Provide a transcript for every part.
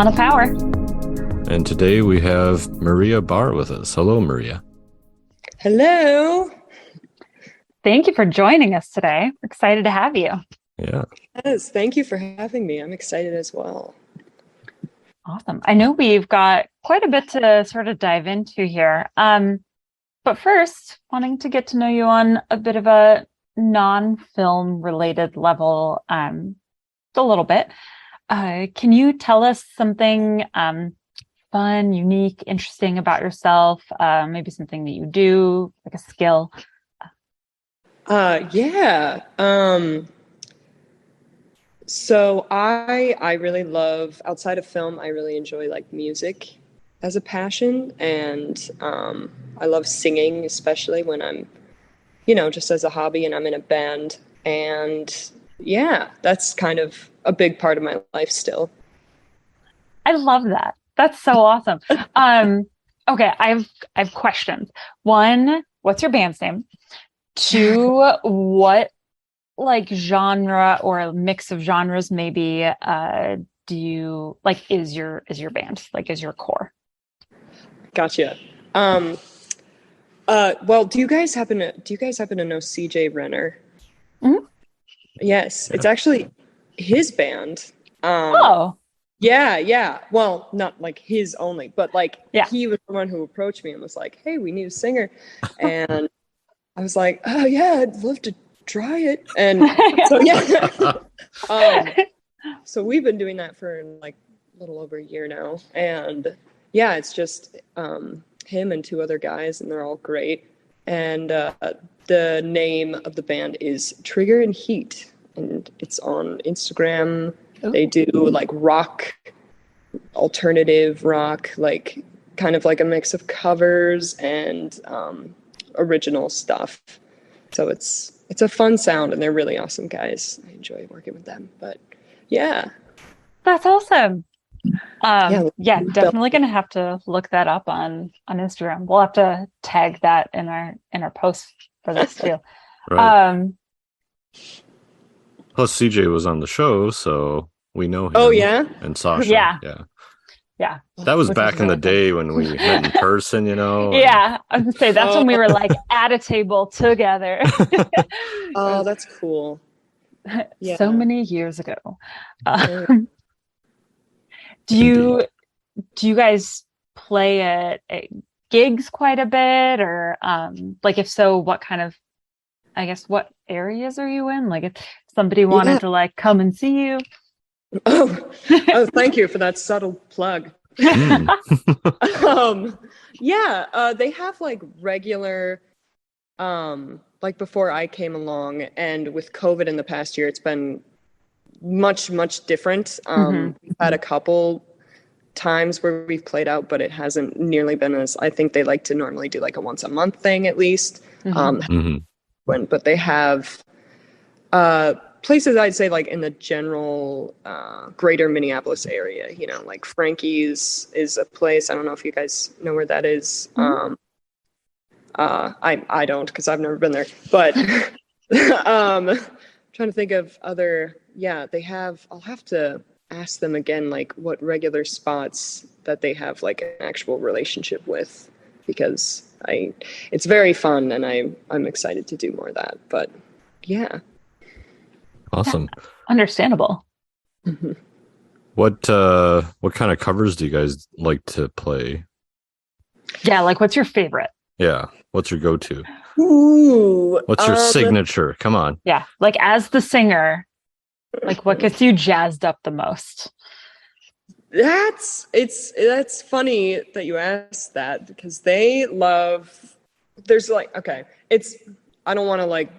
Ton of Power. And today we have Maria Barr with us. Hello, Maria. Hello. Thank you for joining us today. We're excited to have you. Yeah. Yes, thank you for having me. I'm excited as well. Awesome. I know we've got quite a bit to sort of dive into here. But first, wanting to get to know you on a bit of a non-film related level, a little bit. Can you tell us something fun, unique, interesting about yourself? Maybe something that you do, like a skill? Yeah. So I really love, outside of film, I really enjoy like music as a passion, and I love singing, especially when I'm, just as a hobby and I'm in a band. And yeah, that's kind of a big part of my life still. I love that. That's so awesome. Okay, I've questions. One, what's your band's name? Two, what like genre or a mix of genres maybe do you like is your band? Like is your core? Gotcha. Well, do you guys happen to know CJ Renner? Mhm. Yes, it's actually his band. Oh, Yeah. Well, not like his only, but like yeah. he was the one who approached me and was like, "Hey, we need a singer." And I was like, "Oh yeah, I'd love to try it." And so yeah. So we've been doing that for like a little over a year now. And yeah, it's just him and two other guys, and they're all great. And the name of the band is Trigger and Heat, and it's on Instagram. Ooh. They do like rock, alternative rock, like kind of like a mix of covers and original stuff. So it's a fun sound, and they're really awesome guys. I enjoy working with them. But yeah. That's awesome. Yeah, Bell- definitely gonna have to look that up on Instagram. We'll have to tag that in our post for this too. Right. Plus, CJ was on the show, so we know him. Oh yeah. And Sasha. Yeah. That was Which back is in the really day when we met in person, Yeah, I was gonna say that's when we were like at a table together. Oh, that's cool. Yeah. So many years ago. Oh. Do you guys play at gigs quite a bit, or like if so, what kind of, I guess, what areas are you in? Like if somebody wanted to like come and see you. Oh, thank you for that subtle plug. They have like regular, like before I came along, and with COVID in the past year, it's been much, much different. We've had a couple times where we've played out, but it hasn't nearly been as, I think they like to normally do like a once a month thing at least. But they have places, I'd say, like in the general greater Minneapolis area, like Frankie's is a place. I don't know if you guys know where that is. I don't, because I've never been there, but trying to think of other, I'll have to ask them again, like what regular spots that they have like an actual relationship with, because it's very fun, and I'm excited to do more of that. But yeah. Awesome. Yeah, understandable. What kind of covers do you guys like to play? Yeah, like what's your favorite? Yeah. What's your go-to? Ooh. What's your signature? Come on. Yeah, like as the singer, like what gets you jazzed up the most? That's funny that you asked that, because there's like, okay, I don't want to like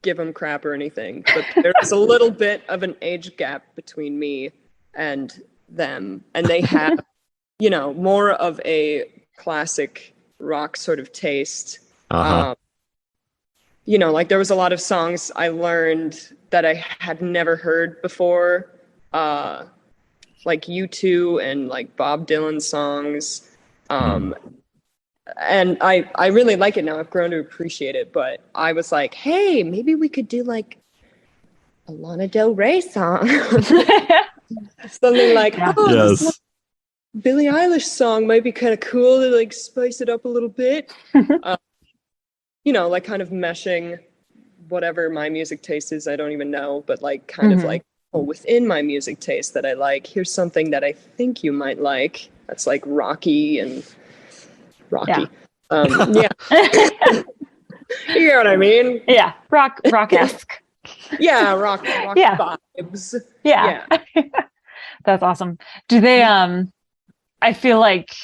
give them crap or anything, but there's a little bit of an age gap between me and them, and they have more of a classic rock sort of taste. Like there was a lot of songs I learned that I had never heard before, like U2 and like Bob Dylan songs. And I really like it now. I've grown to appreciate it, but I was like, hey, maybe we could do like a Lana Del Rey song. Something like, yes. Billie Eilish song might be kind of cool to like spice it up a little bit. Like kind of meshing whatever my music taste is, I don't even know, but like kind of like within my music taste that I like, here's something that I think you might like. That's like rocky and rocky. Yeah. You know what I mean? Yeah, rock-esque. Yeah, rock Yeah. vibes. Yeah. That's awesome. Do they I feel like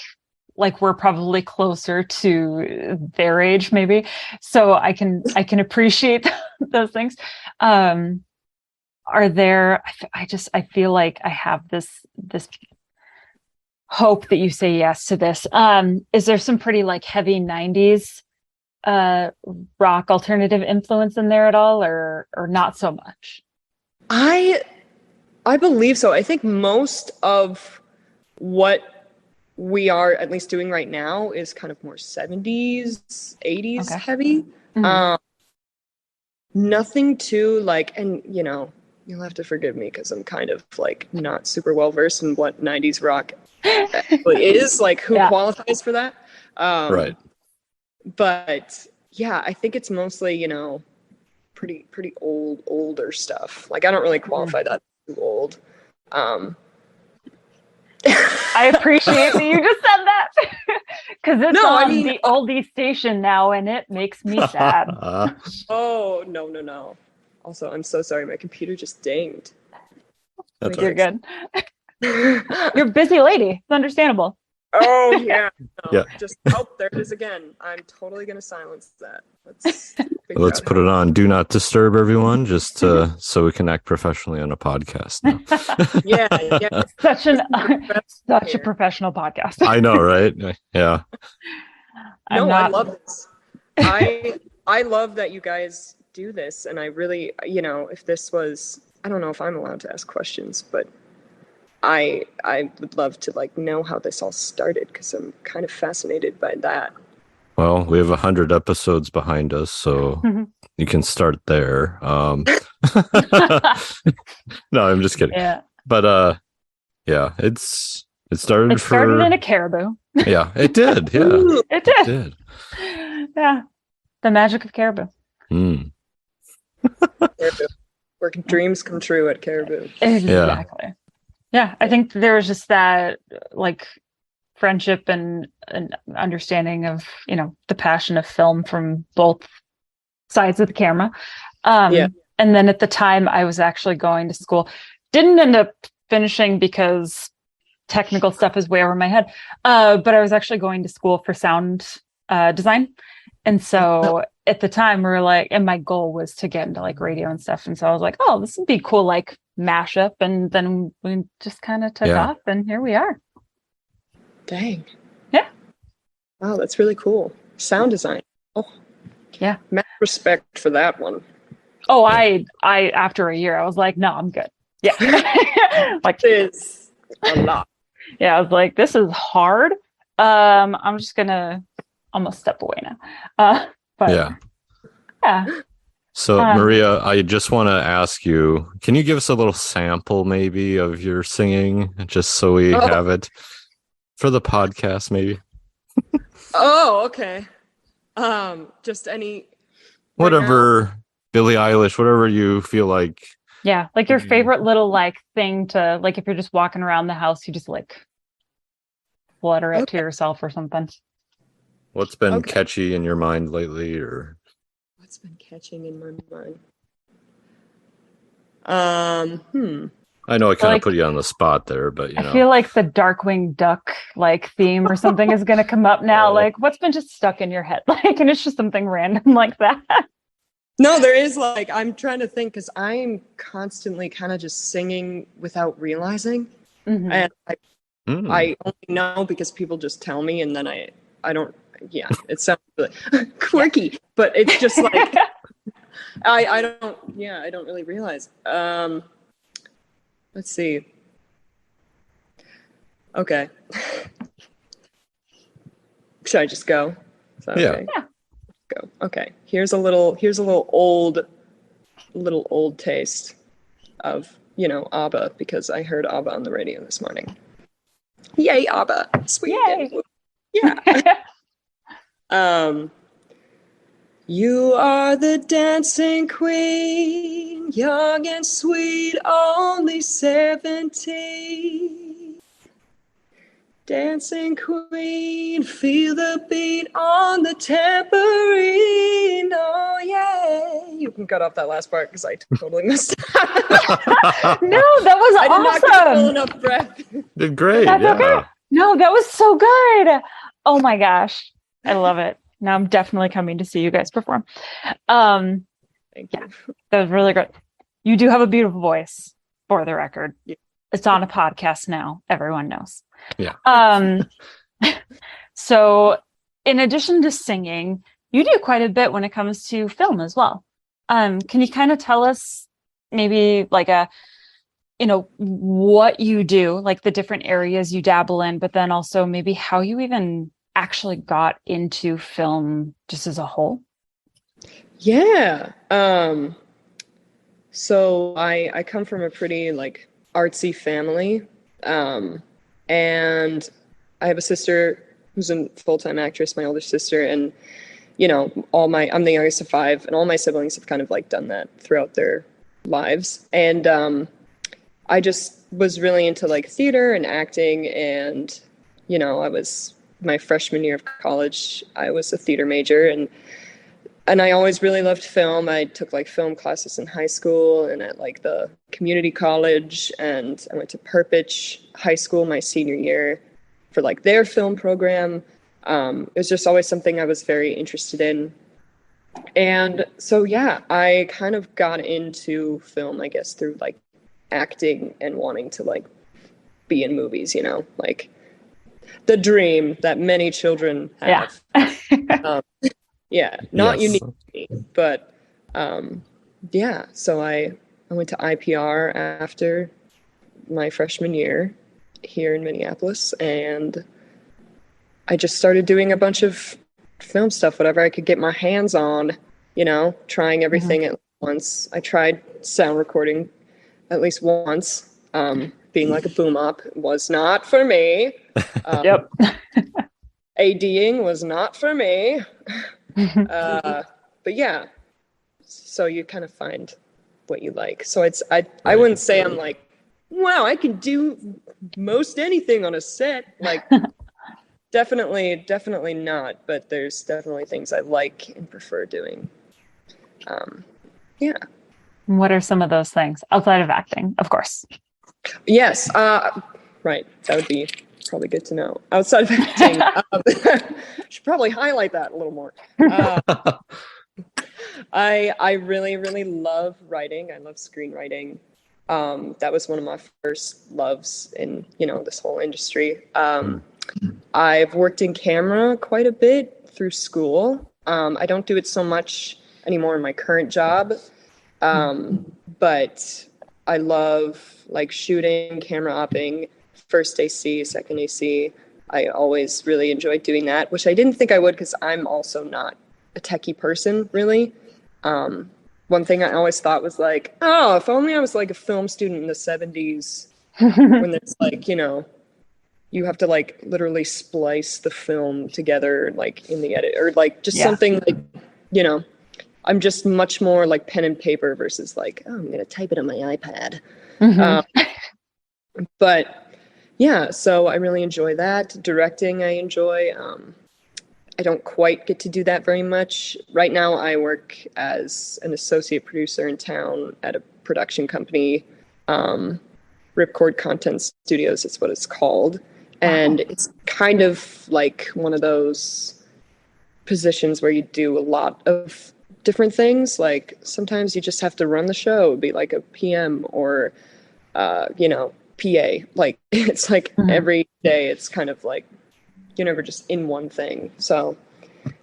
we're probably closer to their age maybe. So I can appreciate those things. Are there I feel like I have this hope that you say yes to this. Is there some pretty like heavy 90s rock alternative influence in there at all, or not so much? I believe so. I think most of what we are at least doing right now is kind of more 70s, 80s heavy. Nothing too like, and you'll have to forgive me because I'm kind of like not super well versed in what 90s rock actually is, like who qualifies for that. Right. But yeah, I think it's mostly, pretty older stuff. Like I don't really qualify that too old. I appreciate that you just said that because it's on the oldie station now and it makes me sad. Oh, no. Also, I'm so sorry. My computer just dinged. That's You're good. You're a busy lady. It's understandable. Oh, yeah. Yeah. There it is again. I'm totally going to silence that. Let's put it on Do Not Disturb, everyone, just so we can act professionally on a podcast now. Yeah. Such a professional podcast. I know, right? Yeah. I love this. I love that you guys do this, and I really, if this was, I don't know if I'm allowed to ask questions, but I would love to like know how this all started because I'm kind of fascinated by that. Well, we have 100 episodes behind us, so you can start there. No, I'm just kidding. Yeah. But it started in a caribou. Yeah, it did. Yeah. It did. Yeah. The magic of caribou. Caribou. Where dreams come true at Caribou. Exactly. Yeah, I think there was just that like friendship and understanding of, the passion of film from both sides of the camera. And then at the time I was actually going to school. Didn't end up finishing because technical stuff is way over my head. But I was actually going to school for sound design. And so at the time we were like, and my goal was to get into like radio and stuff. And so I was like, oh, this would be cool, like mashup. And then we just kind of took off and here we are. Dang. Yeah. Wow, that's really cool. Sound design. Oh. Yeah. Mad respect for that one. Oh, I after a year, I was like, no, I'm good. Yeah. Like it's a lot. Yeah, I was like, this is hard. I'm just gonna almost step away now. But yeah. So Maria, I just want to ask you, can you give us a little sample maybe of your singing, just so we have it for the podcast, maybe? Oh, okay. Just any whatever, Billie Eilish, whatever you feel like. Yeah, like your favorite little like thing to like if you're just walking around the house, you just like flutter it to yourself or something. What's been catchy in your mind lately, or what's been catching in my mind? I know I kind of put you on the spot there, but I feel like the Darkwing Duck like theme or something is going to come up now. Like, what's been just stuck in your head? Like, and it's just something random like that. No, there is like, I'm trying to think because I'm constantly kind of just singing without realizing. Mm-hmm. And I only know because people just tell me, and then I don't. Yeah, it sounds really quirky, but it's just like I don't. Yeah, I don't really realize. Let's see. Okay. Should I just go? Yeah. Go. Okay. Here's a little old taste of, ABBA, because I heard ABBA on the radio this morning. Yay, ABBA. Sweet. Yay. Yeah. You are the dancing queen, young and sweet, only 17. Dancing queen, feel the beat on the tambourine. Oh, yeah. You can cut off that last part because I totally missed it. No, that was I did not get awesome. full enough breath. Did great. That's yeah. okay. No, that was so good. Oh my gosh. I love it. Now I'm definitely coming to see you guys perform. Thank Yeah. you. That was really great. You do have a beautiful voice, for the record. Yeah. It's on a podcast now. Everyone knows. Yeah. So in addition to singing, you do quite a bit when it comes to film as well. Can you kind of tell us maybe like what you do, like the different areas you dabble in, but then also maybe how you even actually got into film just as a whole? Yeah. So I come from a pretty like artsy family. And I have a sister who's a full-time actress, my older sister, and I'm the youngest of 5, and all my siblings have kind of like done that throughout their lives. And I just was really into like theater and acting, and I was my freshman year of college, I was a theater major, and I always really loved film. I took like film classes in high school and at like the community college, and I went to Perpich High School my senior year for like their film program. It was just always something I was very interested in. And so, yeah, I kind of got into film, I guess, through like acting and wanting to like be in movies, like the dream that many children have. Yeah. Yeah, not Yes. unique to me, but yeah. So I went to IPR after my freshman year here in Minneapolis, and I just started doing a bunch of film stuff, whatever I could get my hands on, trying everything at once. I tried sound recording at least once. Being like a boom op was not for me. Yep. ADing was not for me. But yeah, so you kind of find what you like. So I wouldn't say I'm like, wow, I can do most anything on a set. Like, definitely not. But there's definitely things I like and prefer doing. Yeah. What are some of those things outside of acting, of course? Yes. Right. That would be probably good to know. Outside of acting, should probably highlight that a little more. I really, really love writing. I love screenwriting. That was one of my first loves in, this whole industry. I've worked in camera quite a bit through school. I don't do it so much anymore in my current job. But I love like shooting, camera opping, first AC, second AC. I always really enjoyed doing that, which I didn't think I would because I'm also not a techie person, really. One thing I always thought was like, oh, if only I was like a film student in the 70s when there's like, you have to like literally splice the film together like in the edit or like just something like, I'm just much more like pen and paper versus like, oh, I'm going to type it on my iPad. But yeah, so I really enjoy that. Directing, I enjoy. I don't quite get to do that very much. Right now, I work as an associate producer in town at a production company, Ripcord Content Studios is what it's called. And it's kind of like one of those positions where you do a lot of different things. Like sometimes you just have to run the show. It'd be like a PM or, PA. Like it's like every day it's kind of like you're never just in one thing. So,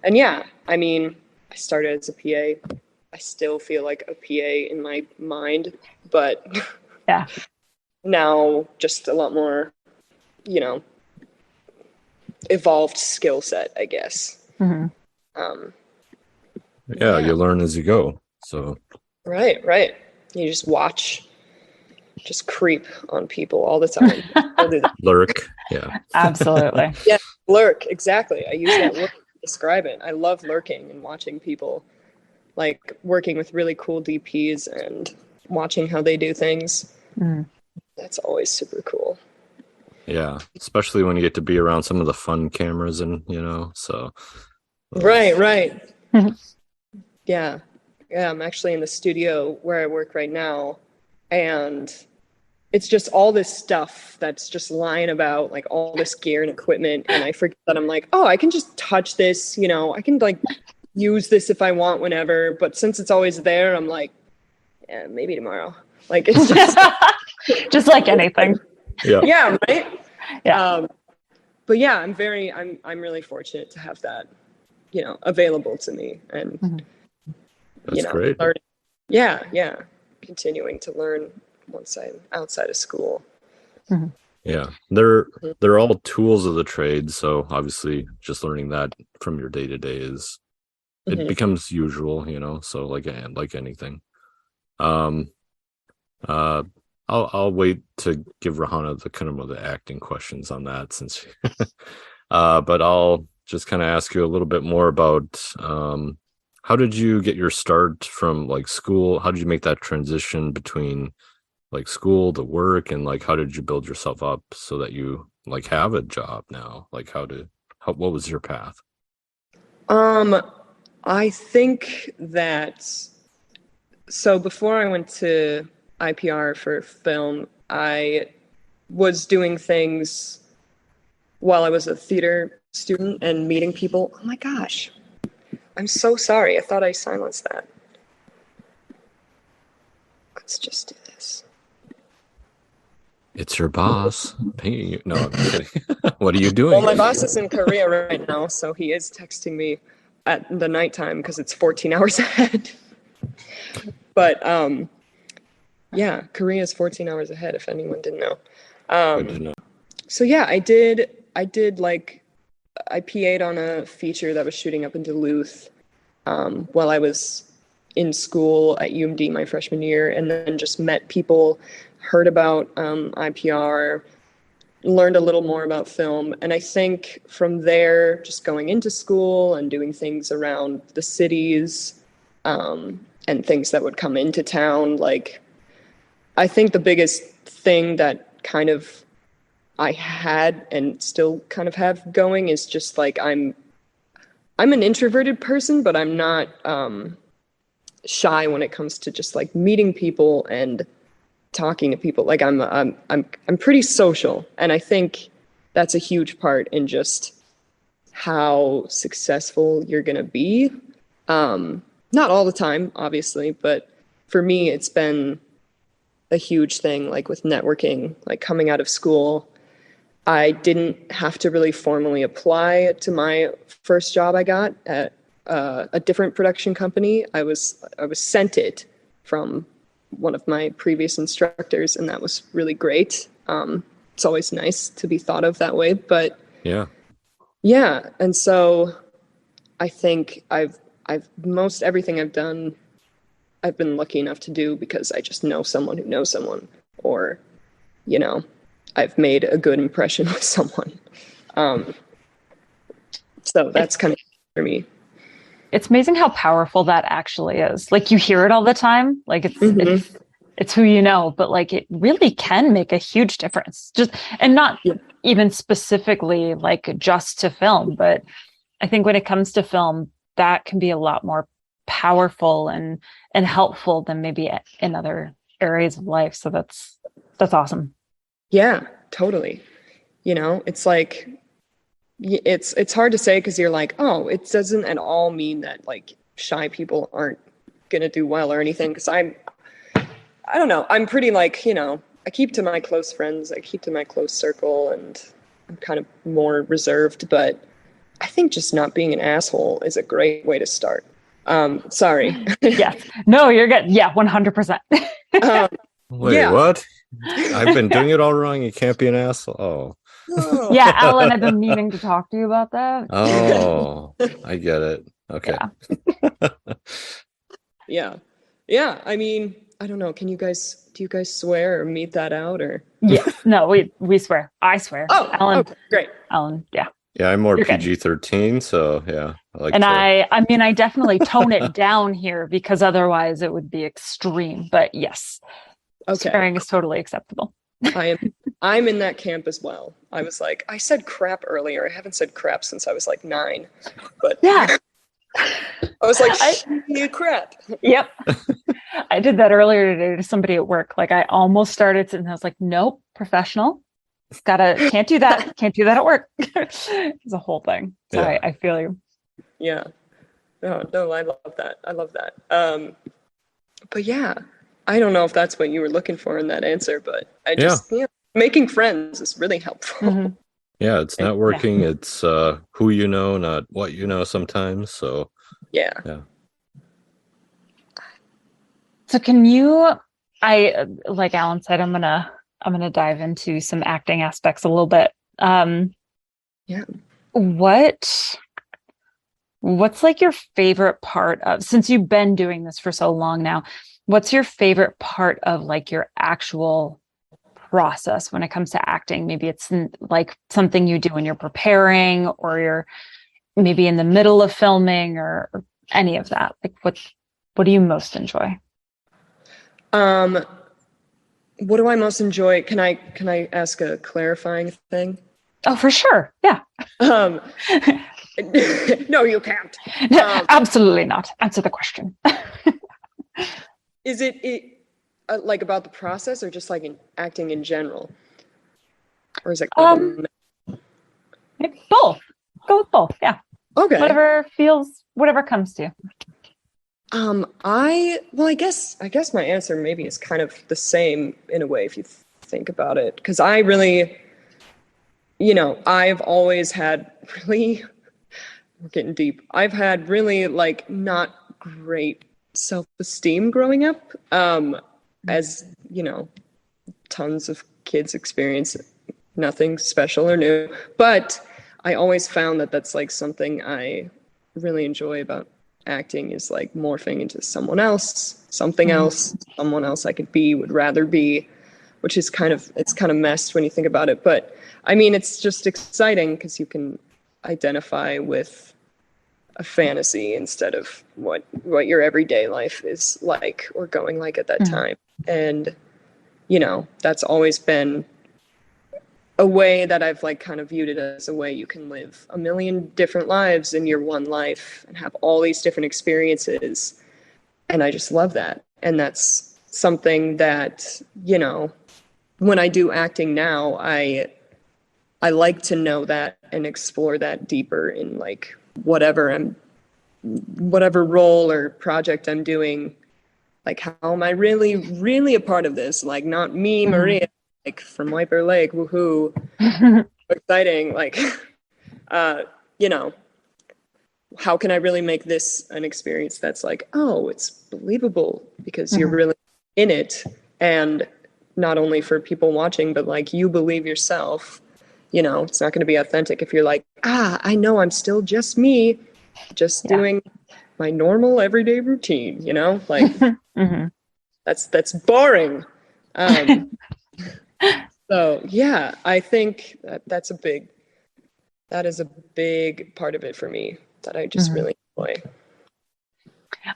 and yeah, I mean, I started as a PA. I still feel like a PA in my mind, but yeah, now just a lot more, evolved skill set, I guess. You learn as you go. So right. You just watch, just creep on people all the time. I'll do that. Lurk. Yeah. Absolutely. Yeah, lurk, exactly. I use that word to describe it. I love lurking and watching people, like working with really cool DPs and watching how they do things. Mm. That's always super cool. Yeah. Especially when you get to be around some of the fun cameras and, so. Right. Yeah. Yeah, I'm actually in the studio where I work right now, and it's just all this stuff that's just lying about, like all this gear and equipment, and I forget that I'm like, oh, I can just touch this, I can like use this if I want whenever, but since it's always there, I'm like, yeah, maybe tomorrow. Like it's just just like anything. Yeah, right? Yeah. But yeah, I'm really fortunate to have that, available to me, and That's great. learning. Yeah. Continuing to learn once I'm outside of school. Mm-hmm. Yeah. They're all tools of the trade. So obviously just learning that from your day to day it becomes usual, so like anything. I'll wait to give Rahana the kind of the acting questions on that since but I'll just kind of ask you a little bit more about how did you get your start from like school? How did you make that transition between like school to work, and like how did you build yourself up so that you like have a job now? Like what was your path? I think that so before I went to IPR for film, I was doing things while I was a theater student and meeting people. Oh my gosh. I'm so sorry. I thought I silenced that. Let's just do this. It's your boss paying you. No, I'm kidding. What are you doing? Well, my boss is in Korea right now, so he is texting me at the nighttime because it's 14 hours ahead. But yeah, Korea is 14 hours ahead, if anyone didn't know. Good to know. So yeah, I did like, I PA'd on a feature that was shooting up in Duluth while I was in school at UMD my freshman year, and then just met people, heard about IPR, learned a little more about film. And I think from there, just going into school and doing things around the cities and things that would come into town, like I think the biggest thing that kind of I had and still kind of have going is just like I'm an introverted person, but I'm not shy when it comes to just like meeting people and talking to people. Like I'm pretty social, and I think that's a huge part in just how successful you're gonna be. Not all the time, obviously, but for me, it's been a huge thing. Like with networking, like coming out of school, I didn't have to really formally apply to my first job I got at a different production company. I was sent it from one of my previous instructors, and that was really great. It's always nice to be thought of that way, but yeah. And so I think I've most everything I've done, I've been lucky enough to do because I just know someone who knows someone, or, I've made a good impression with someone. So that's kind of for me. It's amazing how powerful that actually is. Like you hear it all the time. Like it's who you know, but like it really can make a huge difference. And not even specifically like just to film, but I think when it comes to film, that can be a lot more powerful and helpful than maybe in other areas of life. So that's awesome. Yeah, totally. It's like, it's hard to say because you're like, oh, it doesn't at all mean that like shy people aren't going to do well or anything. Because I don't know. I'm pretty like, I keep to my close friends. I keep to my close circle, and I'm kind of more reserved. But I think just not being an asshole is a great way to start. Sorry. Yeah. No, you're good. Yeah, 100%. Wait, what? I've been doing it all wrong. You can't be an asshole. Oh. Yeah, Alan, I've been meaning to talk to you about that. Oh, I get it. Okay. Yeah. I mean, I don't know. Do you guys swear or meet that out or? Yes. No, we swear. I swear. Oh, Ellen, okay, great. Ellen, yeah. Yeah, I'm more You're good. PG-13, so yeah, I like And to. I mean, I definitely tone it down here because otherwise it would be extreme. But yes, Okay. swearing is totally acceptable. I'm in that camp as well. I was like, I said crap earlier. I haven't said crap since I was like 9. But Yeah. I was like, you crap. Yep. I did that earlier today to somebody at work. Like I almost started and I was like, nope, professional. Can't do that. Can't do that at work. It's a whole thing. So Yeah. I feel you. Yeah. No, I love that. I love that. But yeah, I don't know if that's what you were looking for in that answer, but I just, making friends is really helpful. Mhm. Yeah, it's networking. Yeah. It's who you know, not what you know sometimes. So yeah. So can you, like Alan said, I'm gonna dive into some acting aspects a little bit. Yeah. What's like your favorite part of, since you've been doing this for so long now, what's your favorite part of like your actual process when it comes to acting? Maybe it's like something you do when you're preparing, or you're maybe in the middle of filming, or any of that. Like what do you most enjoy? What do I most enjoy? Can I ask a clarifying thing? Oh, for sure. Yeah. No, you can't. Absolutely not. Answer the question. Is it like about the process, or just like in acting in general, or is it maybe both? Go with both. Yeah. Okay. Whatever comes to you. I guess my answer maybe is kind of the same in a way if you think about it, because I really, I've always had really, we're getting deep. I've had really like not great self-esteem growing up, as tons of kids experience, nothing special or new, but I always found that that's like something I really enjoy about acting, is like morphing into someone else, something else, someone else I could be, would rather be, which is kind of messed when you think about it. But I mean, it's just exciting because you can identify with a fantasy instead of what your everyday life is like or going like at that time. And that's always been a way that I've like kind of viewed it as a way you can live a million different lives in your one life and have all these different experiences. And I just love that. And that's something that, when I do acting now, I like to know that and explore that deeper in like whatever role or project I'm doing. Like, how am I really, really a part of this? Like, not me, Maria, like from Wiper Lake, woohoo, exciting. Like, how can I really make this an experience that's like, oh, it's believable because you're really in it, and not only for people watching, but like you believe yourself. It's not going to be authentic if you're like, I know I'm still just me, just doing my normal everyday routine, like that's boring. So yeah, I think that is a big part of it for me that I just really enjoy.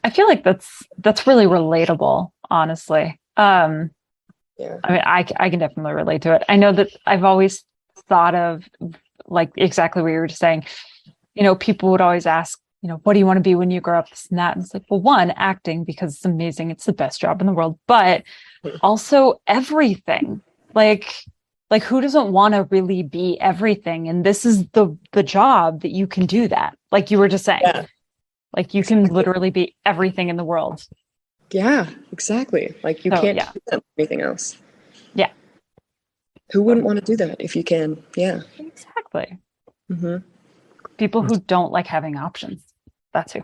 I feel like that's really relatable, honestly. I mean, I can definitely relate to it. I know that I've always thought of like exactly what you were just saying. People would always ask, what do you want to be when you grow up? This and that. And it's like, well, one, acting, because it's amazing. It's the best job in the world, but also everything. Like who doesn't want to really be everything? And this is the job that you can do that. Like you were just saying, like you can literally be everything in the world. Yeah, exactly. Like you can't do that with anything else. Yeah. Who wouldn't want to do that if you can? Yeah. Exactly. People who don't like having options. That's who.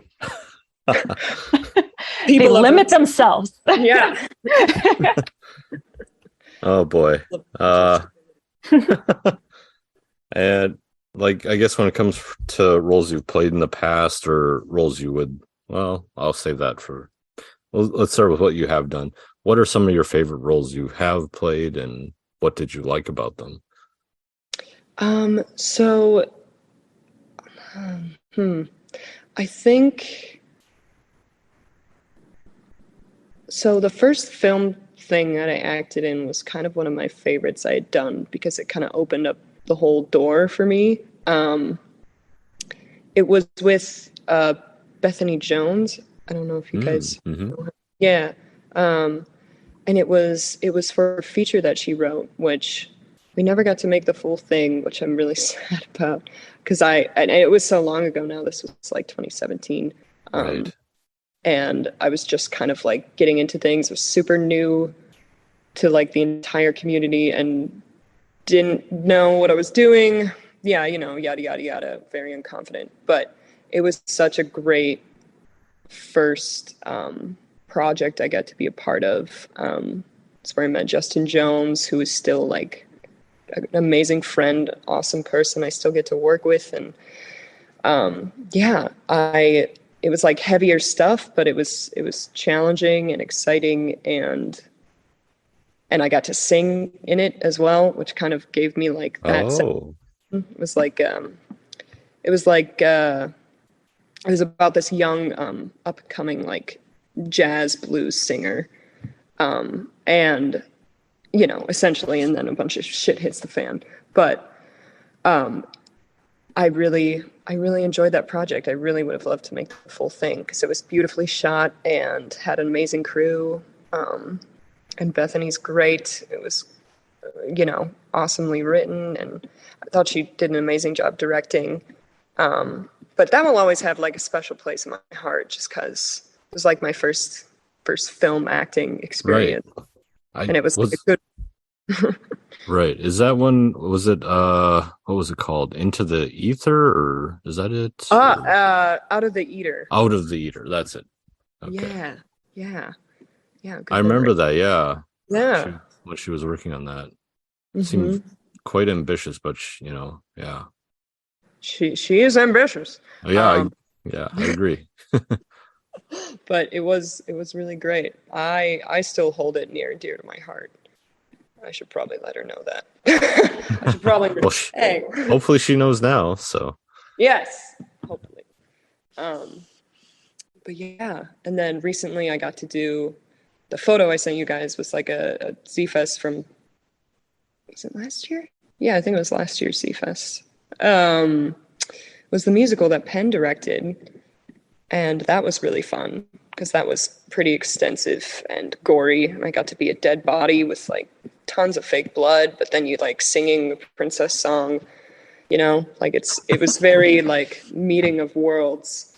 They limit themselves. Yeah. Oh boy. And like, I guess when it comes to roles you've played in the past or roles you would, well, I'll save that for, let's start with what you have done. what are some of your favorite roles you have played, and what did you like about them? So, I think so. The first film thing that I acted in was kind of one of my favorites I had done because it kind of opened up the whole door for me. It was with Bethany Jones. I don't know if you guys Mm-hmm. know her. Yeah. And it was for a feature that she wrote, which we never got to make the full thing, which I'm really sad about because and it was so long ago now. This was like 2017. Right. And I was just kind of like getting into things. It was super new to like the entire community and didn't know what I was doing. Yeah, yada, yada, yada, very unconfident. But it was such a great first project I got to be a part of. It's where I met Justin Jones, who is still like an amazing friend, awesome person I still get to work with. And it was like heavier stuff, but it was challenging and exciting, and I got to sing in it as well, which kind of gave me like that sense. Oh, It was like it was about this young upcoming like jazz blues singer, and essentially, and then a bunch of shit hits the fan. But I really enjoyed that project. I really would have loved to make the full thing because it was beautifully shot and had an amazing crew. And Bethany's great. It was, awesomely written, and I thought she did an amazing job directing. But that will always have like a special place in my heart, just because it was like my first film acting experience, right. and it was like a good. Right. Is that one, was it, what was it called? Into the Ether, or is that it? Out of the Eater. Out of the Eater. That's it. Okay. Yeah. Good I remember memory. that. Yeah. Yeah. When she was working on that. Hmm. Seemed quite ambitious, but yeah. She is ambitious. Oh, yeah. Um, I agree. but it was really great. I still hold it near and dear to my heart. I should probably let her know that. I should probably Well, hey. hopefully she knows now. So, Yes, hopefully. But yeah, and then recently I got to do the photo I sent you guys was like a Z-Fest from, was it last year? Yeah, I think it was last year's Z-Fest. Was the musical that Penn directed, and that was really fun because that was pretty extensive and gory. I got to be a dead body with like tons of fake blood, but then you like singing the princess song, like it was very like meeting of worlds,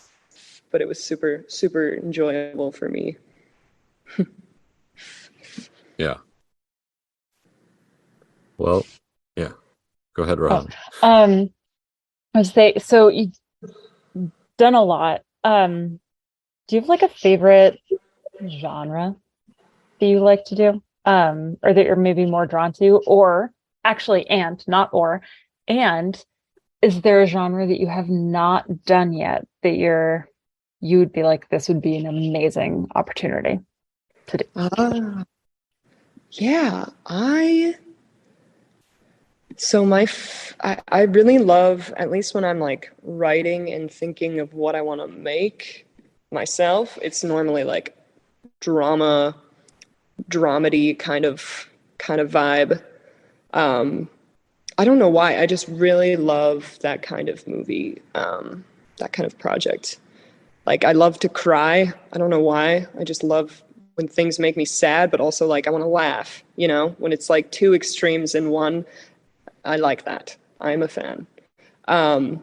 but it was super, super enjoyable for me. yeah. Well, yeah. Go ahead, Oh, Rohan. I would say, so you've done a lot. Do you have like a favorite genre that you like to do? Or that you're maybe more drawn to? Or actually, and not or, and is there a genre that you have not done yet that you'd be like, this would be an amazing opportunity to do? Yeah, so I really love, at least when I'm like writing and thinking of what I want to make myself, it's normally like dramedy kind of vibe. I don't know why. I just really love that kind of movie, that kind of project. Like I love to cry. I don't know why. I just love when things make me sad, but also like I want to laugh, when it's like two extremes in one. I like that. I'm a fan. And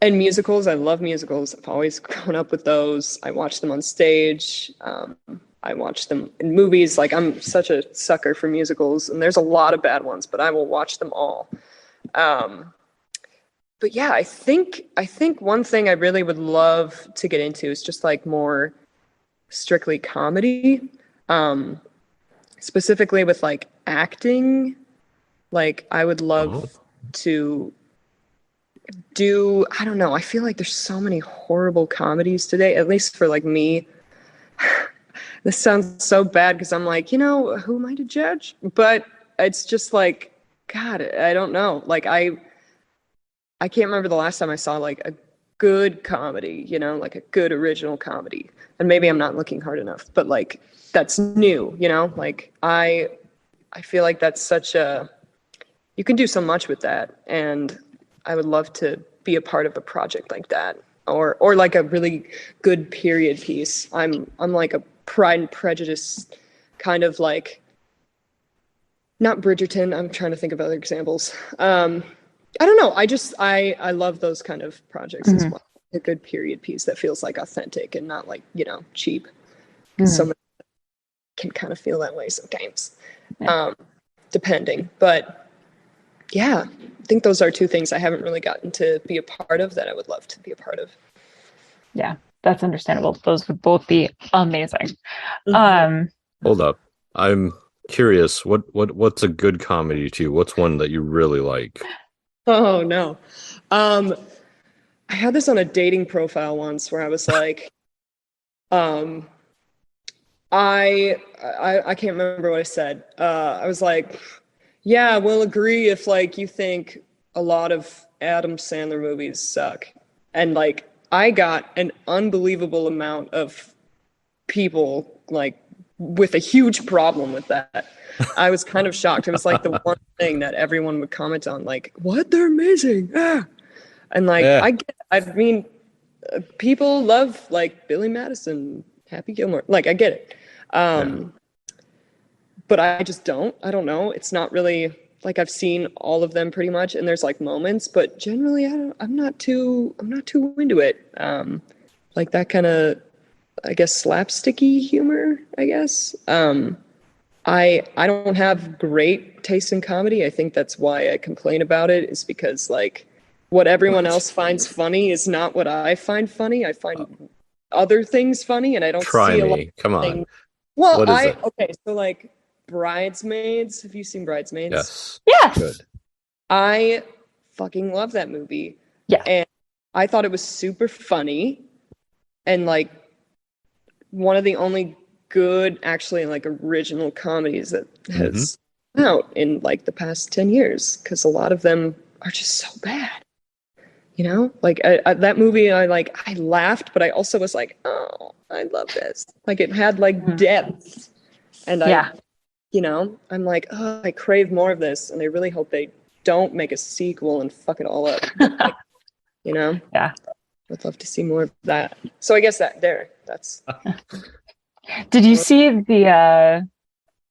musicals, I love musicals. I've always grown up with those. I watch them on stage. I watch them in movies. Like I'm such a sucker for musicals, and there's a lot of bad ones, but I will watch them all. But yeah, I think one thing I really would love to get into is just like more strictly comedy, specifically with like acting. Like I would love to do, I don't know, I feel like there's so many horrible comedies today, at least for like me. this sounds so bad because I'm like, who am I to judge? But it's just like, God, I don't know. Like I can't remember the last time I saw like a good comedy, like a good original comedy. And maybe I'm not looking hard enough, but like that's new, like I feel like that's you can do so much with that. And I would love to be a part of a project like that, or like a really good period piece. I'm like a Pride and Prejudice kind of like, not Bridgerton. I'm trying to think of other examples. I don't know. I love those kind of projects as well. A good period piece that feels like authentic and not like, cheap. Because so many can kind of feel that way sometimes, depending. But yeah, I think those are two things I haven't really gotten to be a part of that I would love to be a part of. Yeah, that's understandable. Those would both be amazing. Hold up. I'm curious, what's a good comedy to you? What's one that you really like? Oh no. I had this on a dating profile once where I was like, I can't remember what I said. I was like, yeah, we'll agree if like you think a lot of Adam Sandler movies suck. And like I got an unbelievable amount of people like with a huge problem with that. I was kind of shocked. It was like the one thing that everyone would comment on, like, what? They're amazing. Ah. And like, I mean, people love like Billy Madison, Happy Gilmore. Like, I get it. But I just don't. I don't know. It's not really like I've seen all of them pretty much, and there's like moments, but generally, I'm not too into it. Like that kind of, I guess, slapsticky humor. I guess. I don't have great taste in comedy. I think that's why I complain about it, is because like what everyone else finds funny is not what I find funny. I find other things funny, and I don't see a lot of Come on. things. Well, what is it? Okay, so like Bridesmaids. Have you seen Bridesmaids? Yes. Yes. Good. I fucking love that movie. Yeah. And I thought it was super funny, and like one of the only good, actually, like original comedies that has come out in like the past 10 years, because a lot of them are just so bad. Like that movie, I laughed, but I also was like, oh, I love this. Like it had like depth, and I'm like, oh, I crave more of this, and I really hope they don't make a sequel and fuck it all up. Like, Yeah. I'd love to see more of that. So I guess that's. Did you see the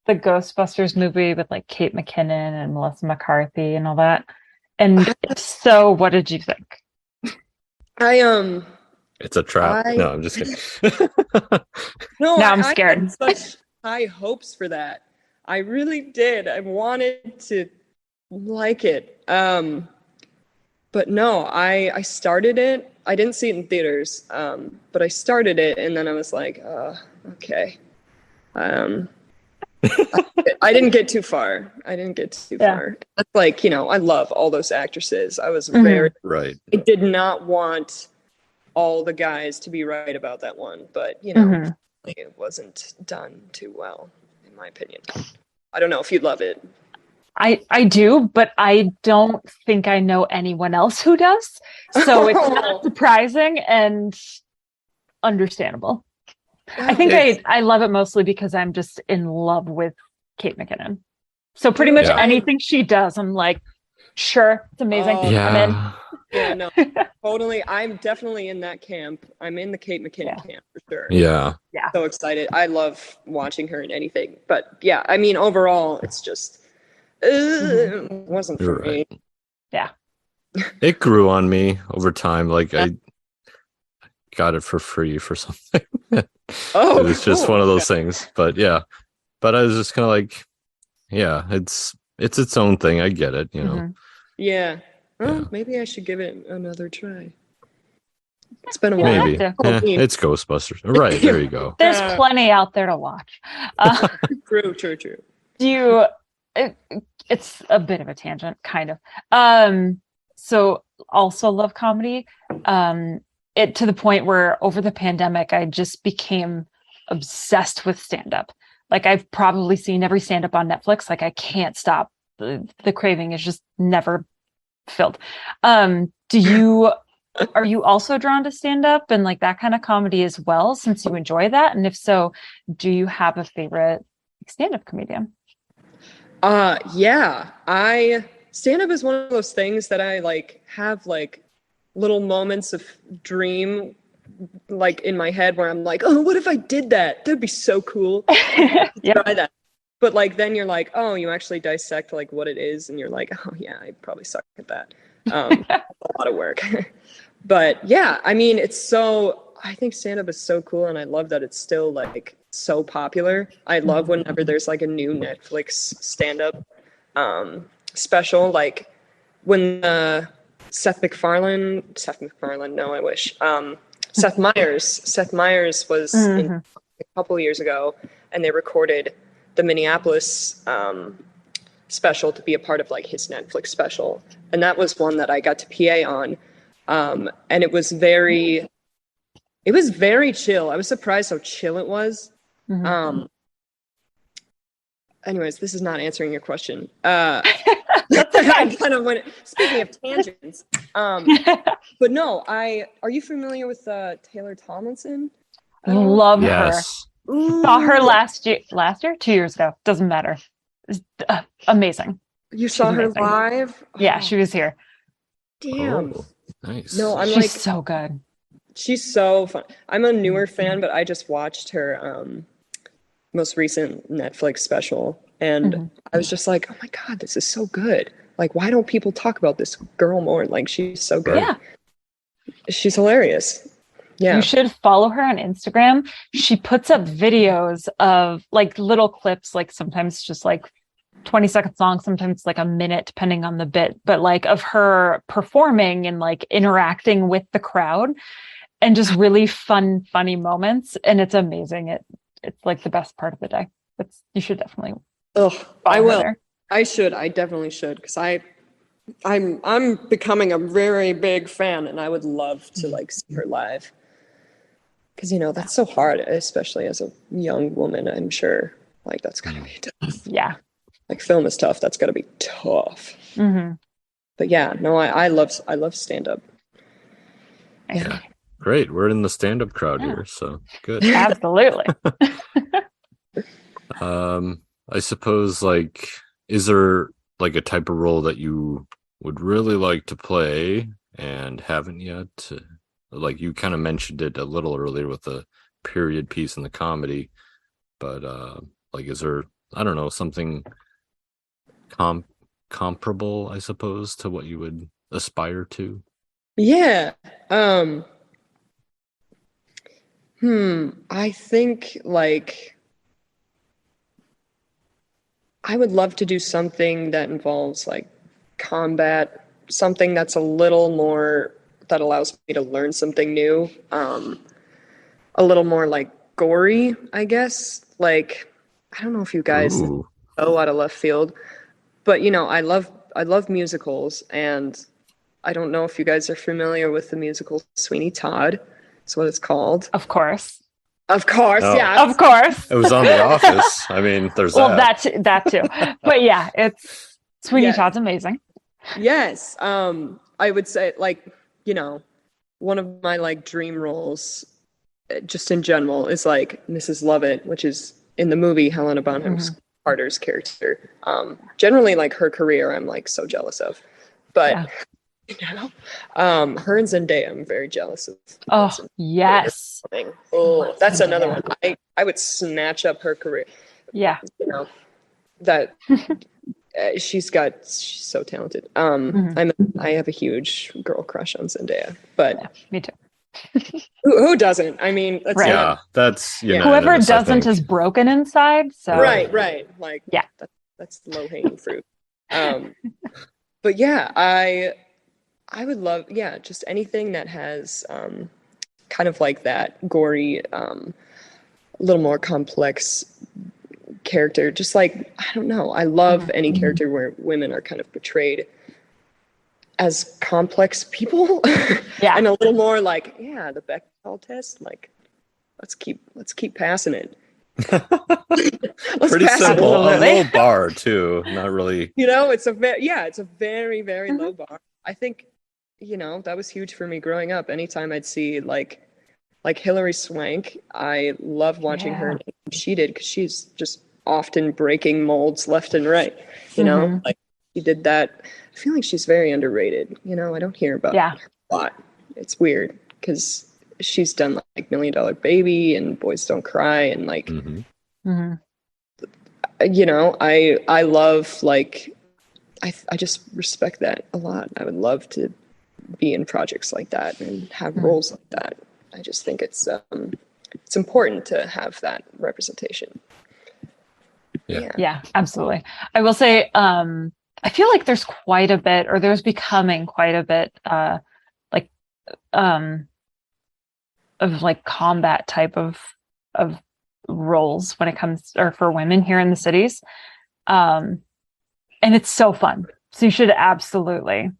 Ghostbusters movie with like Kate McKinnon and Melissa McCarthy and all that? And if so, what did you think? It's a trap. No, I'm just kidding. No, now I'm scared. I had such high hopes for that. I really did. I wanted to like it. But no, I started it. I didn't see it in theaters. But I started it, and then I was like, okay. I didn't get too far. It's like, I love all those actresses. I was very right. I did not want all the guys to be right about that one, but it wasn't done too well, in my opinion. I don't know if you'd love it. I do, but I don't think I know anyone else who does. So it's not surprising and understandable. I think I love it mostly because I'm just in love with Kate McKinnon. So pretty much anything she does, I'm like, sure, it's amazing. I'm in. Yeah, no, totally. I'm definitely in that camp. I'm in the Kate McKinnon camp for sure. Yeah. So excited. I love watching her in anything. But yeah, I mean, overall, it's just, it wasn't for me. Yeah. It grew on me over time. Like I got it for free for something. It was just one of those things. But but I was just kind of like, it's its own thing. I get it, Yeah. Well, maybe I should give it another try. It's been a while. Maybe. It's Ghostbusters. Right, there you go. There's plenty out there to watch. True. Do you... It's a bit of a tangent, kind of. So also love comedy. It to the point where over the pandemic, I just became obsessed with stand-up. Like I've probably seen every stand-up on Netflix. Like I can't stop. The craving is just never filled. Do you are you also drawn to stand-up and like that kind of comedy as well, since you enjoy that? And if so, do you have a favorite stand-up comedian? Yeah, I stand up is one of those things that I like have like little moments of dream like in my head where I'm like, oh, what if I did that? That'd be so cool. Yep. Try that. But like then you're like, oh, you actually dissect like what it is, and you're like, oh yeah, I probably suck at that. A lot of work. But yeah, I mean, I think stand-up is so cool, and I love that it's still like so popular. I love whenever there's like a new Netflix stand-up special, like when no, I wish. Seth Meyers was in a couple years ago, and they recorded the Minneapolis special to be a part of like his Netflix special, and that was one that I got to PA on, and it was very chill. I was surprised how chill it was. Anyways, this is not answering your question. I kind of went, speaking of tangents. But no, are you familiar with Taylor Tomlinson? Love her. Yes. Saw her last year, 2 years ago. Doesn't matter. It's, amazing. You saw her amazing. live? Yeah, she was here. Damn. Oh, nice. No, I'm She's like, so good. she's so fun. I'm a newer fan, but I just watched her most recent Netflix special, and I was just like, oh my God, this is so good. Like, why don't people talk about this girl more? Like, she's so good. Yeah. She's hilarious. Yeah. You should follow her on Instagram. She puts up videos of like little clips, like sometimes just like 20-second songs, sometimes like a minute, depending on the bit, but like of her performing and like interacting with the crowd and just really fun, funny moments. And it's amazing. It's like the best part of the day. You should definitely. I will. There. I should. I definitely should, because I'm becoming a very big fan, and I would love to like see her live. Because that's so hard, especially as a young woman. I'm sure like that's gonna be tough. Yeah. Like film is tough. That's gotta be tough. But yeah, no, I love stand up. Yeah. Great. We're in the stand-up crowd here, so good. Absolutely. I suppose, like, is there like a type of role that you would really like to play and haven't yet? Like you kind of mentioned it a little earlier with the period piece and the comedy, but like, is there, I don't know, something comparable, I suppose, to what you would aspire to? Yeah. I think like I would love to do something that involves like combat, something that's a little more, that allows me to learn something new, a little more like gory, I guess. Like, I don't know if you guys know out of left field, but I love musicals, and I don't know if you guys are familiar with the musical Sweeney Todd. That's what it's called. Of course. Of course, yeah. Of course. It was on The Office. I mean, there's that too. But yeah, it's Sweeney Todd's amazing. Yes. I would say like, one of my like dream roles just in general is like Mrs. Lovett, which is in the movie Helena Bonham Carter's character. Generally like her career I'm like so jealous of. But her and Zendaya I'm very jealous of. Oh, yes. Oh, that's another one. I would snatch up her career. Yeah. That she's so talented. I have a huge girl crush on Zendaya, but yeah, me too. who doesn't? I mean, that's right. Yeah, that's whoever doesn't is broken inside. So right. Like yeah, that's low hanging fruit. But yeah, I would love just anything that has kind of like that gory, a little more complex character. Just like, I don't know, I love any character where women are kind of portrayed as complex people. Yeah. And a little more like, the Bechdel test, like let's keep passing it. Pretty pass it. simple. A Absolutely. low bar too. Not really. It's a very, very Mhm. low bar. I think, that was huge for me growing up. Anytime I'd see like Hilary Swank, I love watching her Yeah. and anything she did because she's just often breaking molds left and right. Mhm. Like she did that. I feel like she's very underrated. I don't hear about Yeah. her a lot. It's weird because she's done like Million Dollar Baby and Boys Don't Cry and like Hmm. Mhm. I love like I just respect that a lot. I would love to be in projects like that and have Mhm. roles like that. I just think it's important to have that representation. Yeah. Yeah, absolutely. I will say, I feel like there's quite a bit, or there's becoming quite a bit, like, um, of like combat type of roles when it comes, or for women here in the cities. Um, and it's so fun. So you should absolutely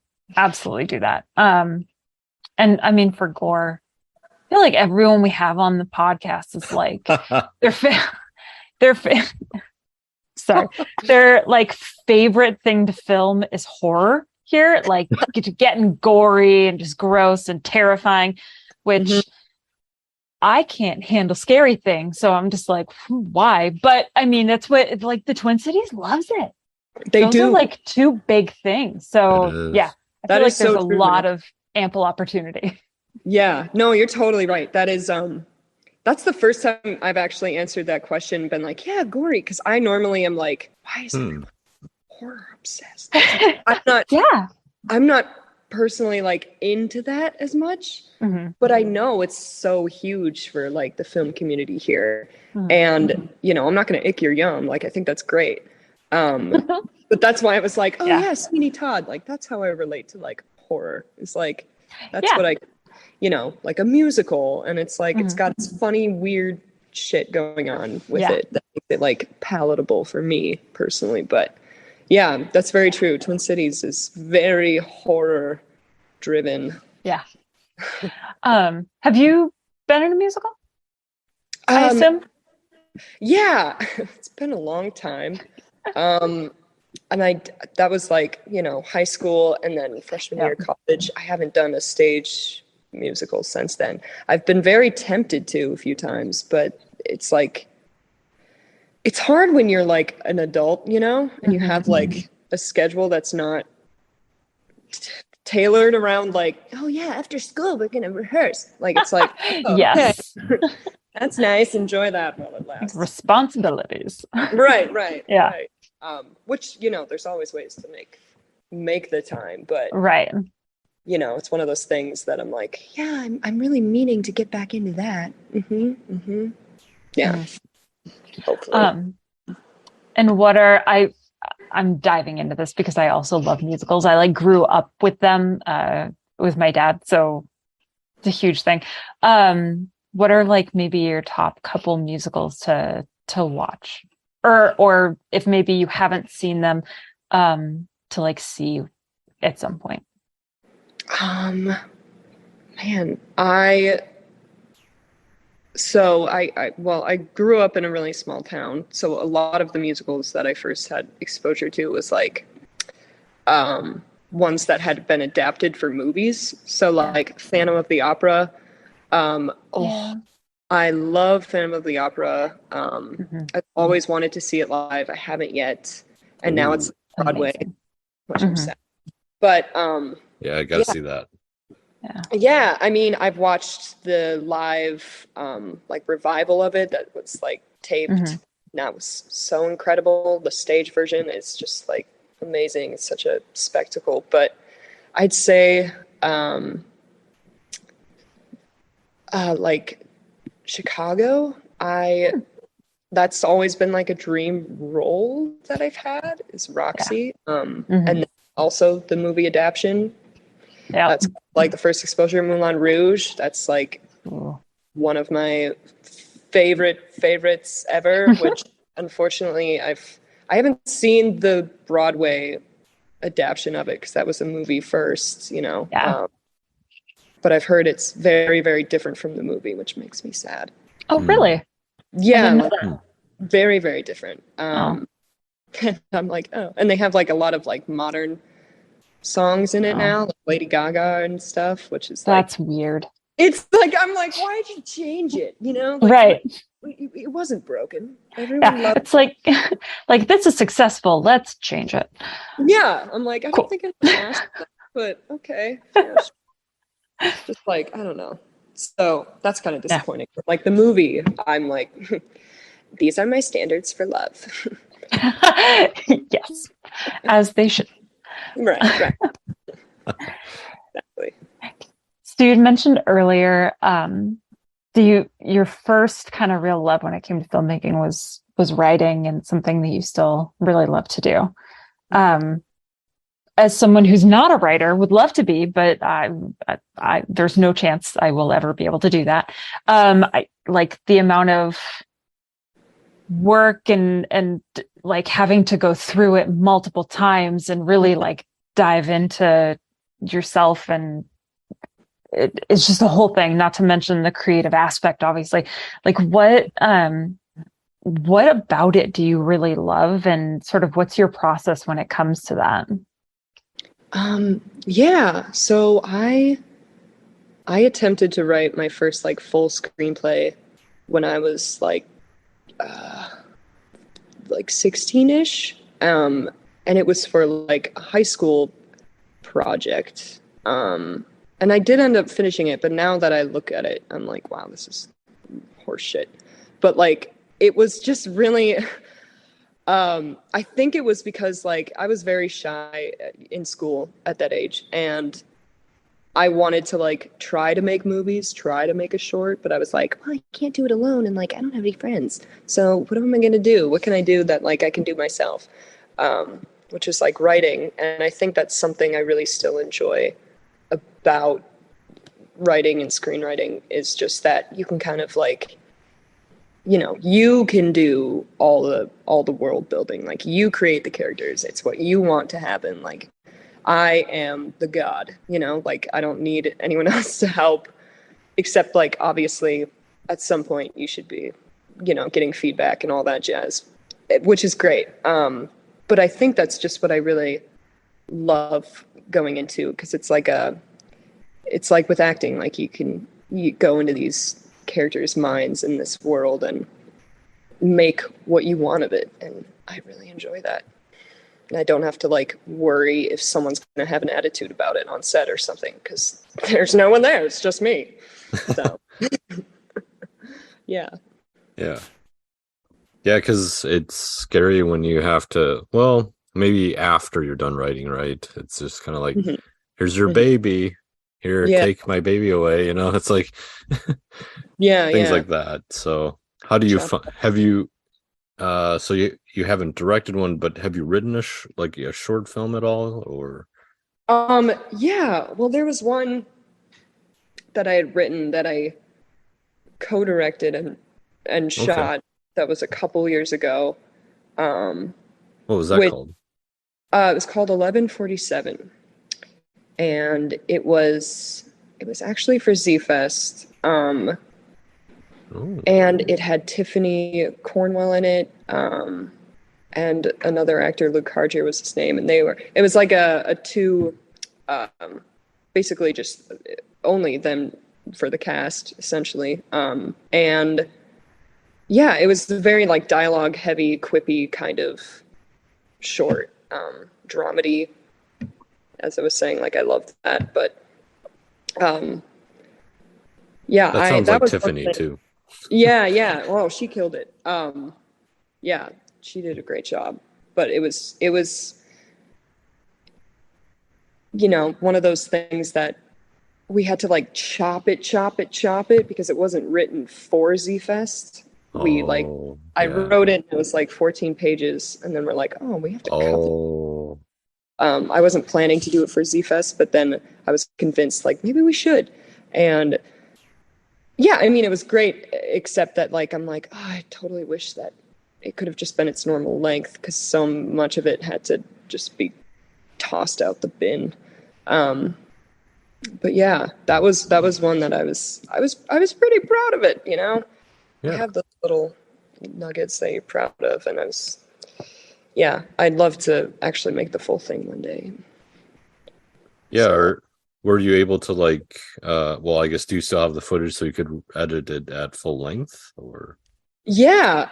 do that. And I mean, for gore, I feel like everyone we have on the podcast is like, their fa- their fa- sorry, their like favorite thing to film is horror here, like getting gory and just gross and terrifying, which Mhm. I can't handle scary things. So I'm just like, why? But I mean, that's what like the Twin Cities loves it. They Those are do. like two big things. It So yeah, is. I That feel is like there's so a true, man. lot of ample opportunity. Yeah. No, you're totally right. That is that's the first time I've actually answered that question, been like, yeah, gory, because I normally am like, why is everyone horror obsessed? I'm not Yeah. I'm not personally like into that as much, Mm-hmm. but I know it's so huge for like the film community here. Mm-hmm. And, I'm not going to ick your yum. Like, I think that's great. But that's why I was like, oh, Yeah. yeah, Sweeney Todd. Like, that's how I relate to like horror. It's like, that's Yeah. what like a musical. And it's like, it's Mhm. got this funny, weird shit going on with Yeah. it that makes it like palatable for me personally. But yeah, that's very true. Twin Cities is very horror driven. Yeah. Have you been in a musical? I assume. Yeah, it's been a long time. And that was like, high school and then freshman year Yep. of college. I haven't done a stage musical since then. I've been very tempted to a few times, but it's like, it's hard when you're like an adult, and you have like a schedule that's not tailored around like, oh yeah, after school we're gonna rehearse. Like it's like, oh, Yes. okay. That's nice. Enjoy that while it lasts. Responsibilities. Right. Yeah. Which there's always ways to make the time, but Right. it's one of those things that I'm like, yeah, I'm really meaning to get back into that. Yeah. Hopefully. And I'm diving into this because I also love musicals. I like grew up with them with my dad, so it's a huge thing. What are like maybe your top couple musicals to watch? Or if maybe you haven't seen them to like see at some point. Man, I grew up in a really small town, so a lot of the musicals that I first had exposure to was like ones that had been adapted for movies. So like Phantom of the Opera. Yeah. I love Phantom of the Opera. I've always wanted to see it live. I haven't yet, and now it's Broadway, Amazing. which I'm sad. But Yeah, I gotta see that. yeah, I mean, I've watched the live like revival of it that was like taped. That was so incredible. The stage version is just like amazing. It's such a spectacle. But I'd say like Chicago, that's always been like a dream role that I've had is Roxy. And then also the movie adaptation. Yeah. That's like the first exposure to Moulin Rouge. That's like one of my favorites ever, which unfortunately I haven't seen the Broadway adaptation of it because that was a movie first, Yeah. but I've heard it's very, very different from the movie, which makes me sad. Oh, really? I Yeah, didn't know like that. very, very different. Oh, And I'm like, oh, and they have like a lot of like modern songs in it oh, now, like Lady Gaga and stuff, which is like, that's weird. it's like, I'm like, why did you change it? You know, like Right. it wasn't broken. Yeah. Everyone loved. It's like, like this is successful. Let's change it. Yeah, I'm like, I don't Cool. think I asked that, but okay, yeah, just like I don't know. So that's kind of Yeah. disappointing. But, like the movie, I'm like, these are my standards for love. Yes, as they should. Right, right, exactly. So you had mentioned earlier, your first kind of real love when it came to filmmaking was writing and something that you still really love to do. Um, as someone who's not a writer, would love to be, but there's no chance I will ever be able to do that. I like the amount of work and like having to go through it multiple times and really like dive into yourself, and it's just the whole thing, not to mention the creative aspect, obviously. Like what about it do you really love, and sort of what's your process when it comes to that? Yeah. So I attempted to write my first like full screenplay when I was like 16-ish. And it was for like a high school project. And I did end up finishing it, but now that I look at it, I'm like, wow, this is horseshit. But like it was just really I think it was because like I was very shy in school at that age, and I wanted to like try to make movies, try to make a short, but I was like, well, I can't do it alone, and like I don't have any friends. So what am I gonna do? What can I do that like I can do myself? Which is like writing, and I think that's something I really still enjoy about writing and screenwriting is just that you can kind of like you can do all the world building, like you create the characters, it's what you want to happen, like I am the god, like I don't need anyone else to help, except like obviously at some point you should be getting feedback and all that jazz, which is great. But I think that's just what I really love going into, because it's like with acting, like you go into these characters' minds in this world and make what you want of it, and I really enjoy that. And I don't have to like worry if someone's going to have an attitude about it on set or something, because there's no one there, it's just me. So yeah. Yeah. Yeah, because it's scary when you have to, well, maybe after you're done writing, right? It's just kind of like, Mhm. here's your Mhm. baby. Here, Yeah, take my baby away. It's like yeah, things yeah. like that. So how do you Chop. have you so you haven't directed one, but have you written like a short film at all, or Yeah, well there was one that I had written that I co-directed and okay. shot, that was a couple years ago. um What was that which called? it was called 1147, and it was actually for Z Fest. Oh, And it had Tiffany Cornwell in it, and another actor, Luke Harger was his name, and it was like a two, um, basically just only them for the cast, essentially. And yeah, it was a very like dialogue heavy, quippy kind of short, dramedy, as I was saying, like I loved that. But um, yeah, that I sounds that like was Tiffany something. too. Yeah, yeah. Well, she killed it. Yeah, she did a great job. But it was one of those things that we had to like chop it, chop it, chop it, because it wasn't written for Z Fest. We like Oh, I yeah. wrote it, and it was like 14 pages, and then we're like, oh, we have to cut this. Oh, I wasn't planning to do it for Z Fest, but then I was convinced like maybe we should. And yeah, I mean, it was great, except that like I'm like, oh, I totally wish that it could have just been its normal length, because so much of it had to just be tossed out the bin. Um, but yeah, that was one that I was pretty proud of it. Yeah. have those little nuggets that you're proud of, and I'd love to actually make the full thing one day. Yeah, So, or were you able to like well, I guess do you still have the footage so you could edit it at full length or yeah,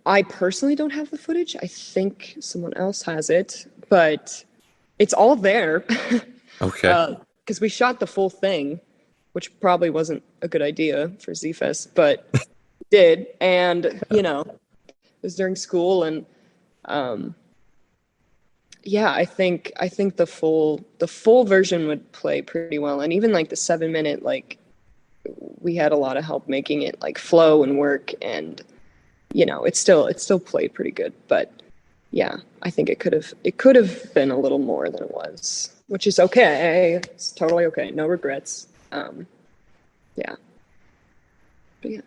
I personally don't have the footage. I think someone else has it, but it's all there. okay. Because we shot the full thing, which probably wasn't a good idea for Z-Fest, but did. And, it was during school, and I think the full version would play pretty well. And even like the 7-minute, like, we had a lot of help making it like flow and work, and it still played pretty good. But yeah, I think it could have been a little more than it was, which is okay. It's totally okay. No regrets. Yeah. But yeah.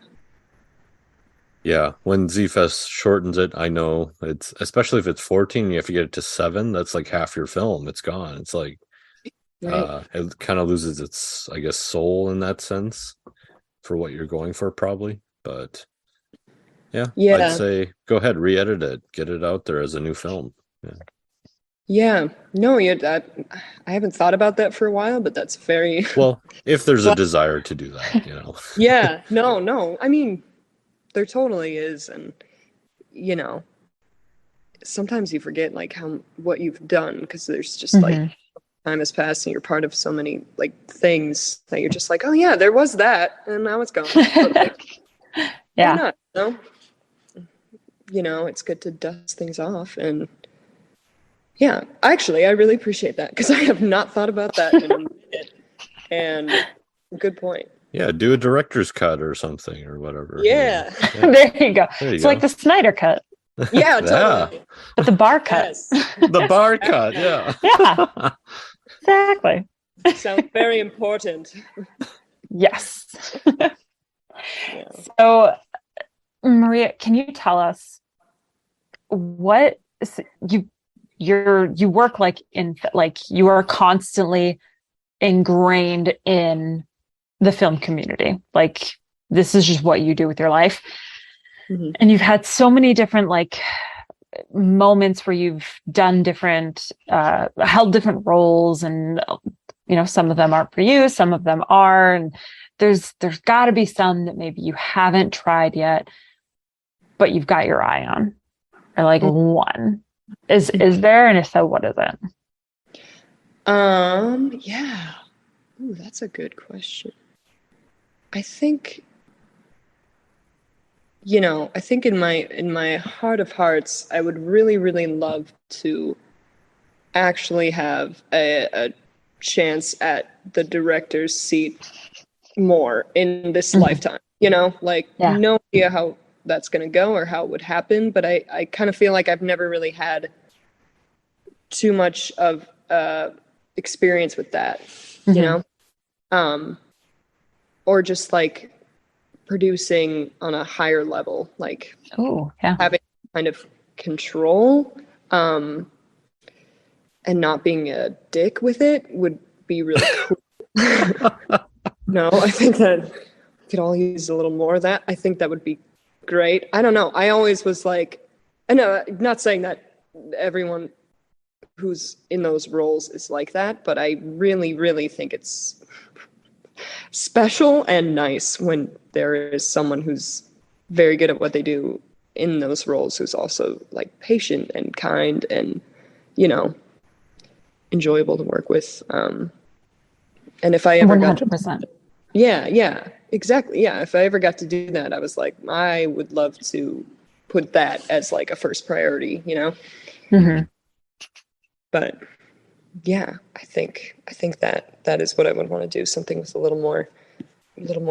Yeah, when Z-Fest shortens it, I know it's especially if it's 14, you have to get it to 7. That's like half your film. It's gone. It's like Right. it kind of loses its, I guess, soul in that sense for what you're going for, probably. But yeah, I'd Yeah. say go ahead, re-edit it, get it out there as a new film. Yeah. Yeah. No, I haven't thought about that for a while, but that's very Well, if there's a But desire to do that. yeah. No. I mean, there totally is, and you know, sometimes you forget like what you've done, because there's just like Mhm. time has passed and you're part of so many like things that you're just like, oh yeah, there was that, and now it's gone. But like, why Yeah. not? It's good to dust things off. And yeah, actually, I really appreciate that, because I have not thought about that in a minute. And good point. Yeah, do a director's cut or something or whatever. Yeah. There you go. There you It's go. like the Snyder cut, Yeah, Yeah. totally. but the bar cut. Yes. The bar cut, yeah. Yeah, exactly. Sounds very important. Yes. Yeah. So, Maria, can you tell us what you work like you are constantly ingrained in the film community. Like, this is just what you do with your life. Mhm. And you've had so many different like moments where you've done different held different roles, and some of them aren't for you, some of them are, and there's got to be some that maybe you haven't tried yet but you've got your eye on, or like one. Is there? And if so, what is it? Yeah. Ooh, that's a good question. I think in my heart of hearts, I would really, really love to actually have a chance at the director's seat more in this lifetime. Like, no idea how that's going to go or how it would happen, but I kind of feel like I've never really had too much of experience with that, or just like producing on a higher level, like having kind of control, and not being a dick with it would be really cool. No, I think that we could all use a little more of that. I think that would be great. I don't know. I always was like, I know, not saying that everyone who's in those roles is like that, but I really, really think it's special and nice when there is someone who's very good at what they do in those roles, who's also like patient and kind and, enjoyable to work with. And if I ever 100%. Yeah, exactly. Yeah, if I ever got to do that, I was like, I would love to put that as like a first priority, Mm-hmm. But yeah, I think that is what I would want to do, something with a little more